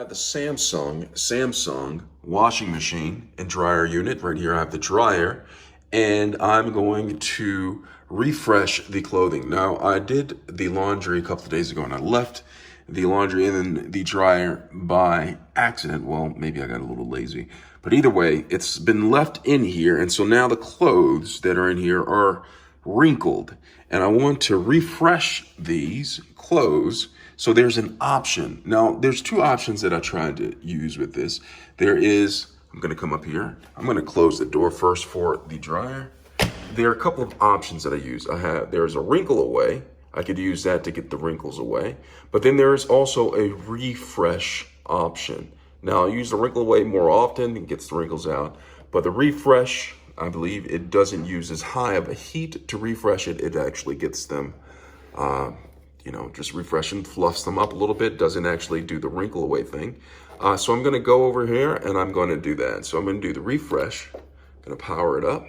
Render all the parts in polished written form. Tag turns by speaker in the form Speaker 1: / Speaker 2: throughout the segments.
Speaker 1: have the Samsung washing machine and dryer unit. Right here I have the dryer, and I'm going to refresh the clothing. Now, I did the laundry a couple of days ago, and I left the laundry in the dryer by accident. Well, maybe I got a little lazy, but either way, it's been left in here, and so now the clothes that are in here are wrinkled, and I want to refresh these clothes. So there's an option. Now, there's two options that I tried to use with this. I'm gonna come up here. I'm gonna close the door first for the dryer. There are a couple of options that I use. There's a wrinkle away. I could use that to get the wrinkles away. But then there is also a refresh option. Now, I use the wrinkle away more often, it gets the wrinkles out. But the refresh, I believe it doesn't use as high of a heat to refresh it. It actually gets them, just refreshing, fluffs them up a little bit, doesn't actually do the wrinkle away thing. So I'm gonna go over here and I'm gonna do that. So I'm gonna do the refresh, gonna power it up,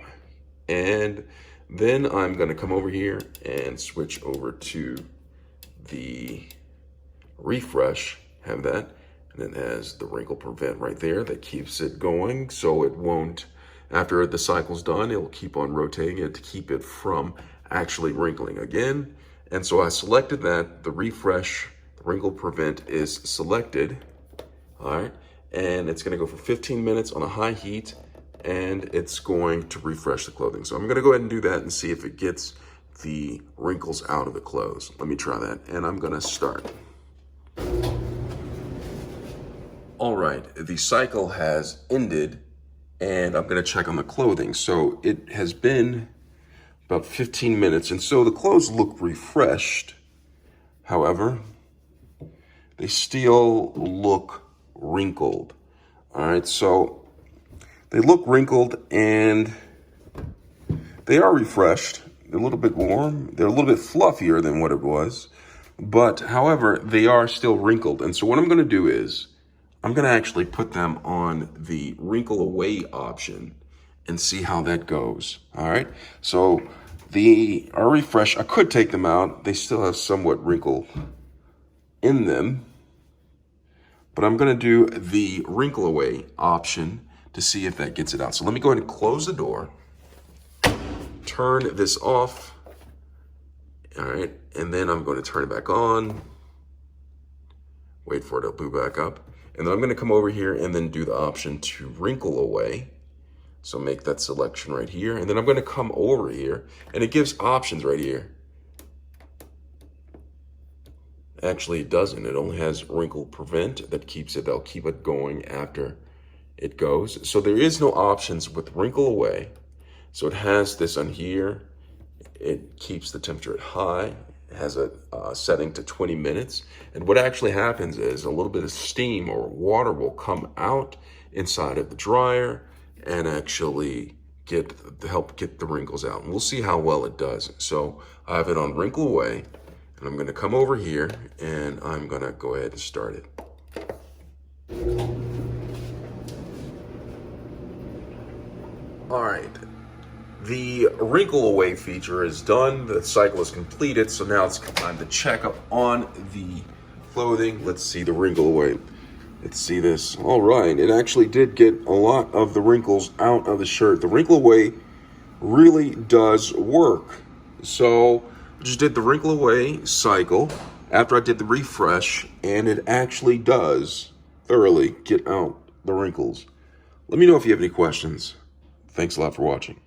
Speaker 1: and then I'm gonna come over here and switch over to the refresh, have that, and it has the wrinkle prevent right there that keeps it going, so it won't, after the cycle's done, it'll keep on rotating it to keep it from actually wrinkling again. And so I selected that, the refresh, the wrinkle prevent is selected, all right? And it's gonna go for 15 minutes on a high heat, and it's going to refresh the clothing. So I'm gonna go ahead and do that and see if it gets the wrinkles out of the clothes. Let me try that, and I'm gonna start. All right, the cycle has ended, and I'm gonna check on the clothing. So it has been about 15 minutes, and so the clothes look refreshed. However, they still look wrinkled. All right, so they look wrinkled and they are refreshed. They're a little bit warm. They're a little bit fluffier than what it was, but however, they are still wrinkled. And so what I'm gonna do is, I'm gonna actually put them on the wrinkle away option and see how that goes. All right, so they are refreshed. I could take them out. They still have somewhat wrinkle in them, but I'm gonna do the wrinkle away option to see if that gets it out. So let me go ahead and close the door, turn this off, all right, and then I'm going to turn it back on, wait for it to boot back up, and then I'm going to come over here and then do the option to wrinkle away. So make that selection right here, and then I'm going to come over here, and it gives options right here. Actually, it doesn't. It only has wrinkle prevent that keeps it. I'll keep it going after it goes. So there is no options with wrinkle away. So it has this on here. It keeps the temperature at high. It has a setting to 20 minutes. And what actually happens is a little bit of steam or water will come out inside of the dryer and actually help get the wrinkles out. And we'll see how well it does. So I have it on wrinkle away, and I'm gonna come over here and I'm gonna go ahead and start it. All right, the wrinkle away feature is done. The cycle is completed. So now it's time to check up on the clothing. Let's see the wrinkle away. Let's see this. All right, it actually did get a lot of the wrinkles out of the shirt. The wrinkle away really does work. So I just did the wrinkle away cycle after I did the refresh, and it actually does thoroughly get out the wrinkles. Let me know if you have any questions. Thanks a lot for watching.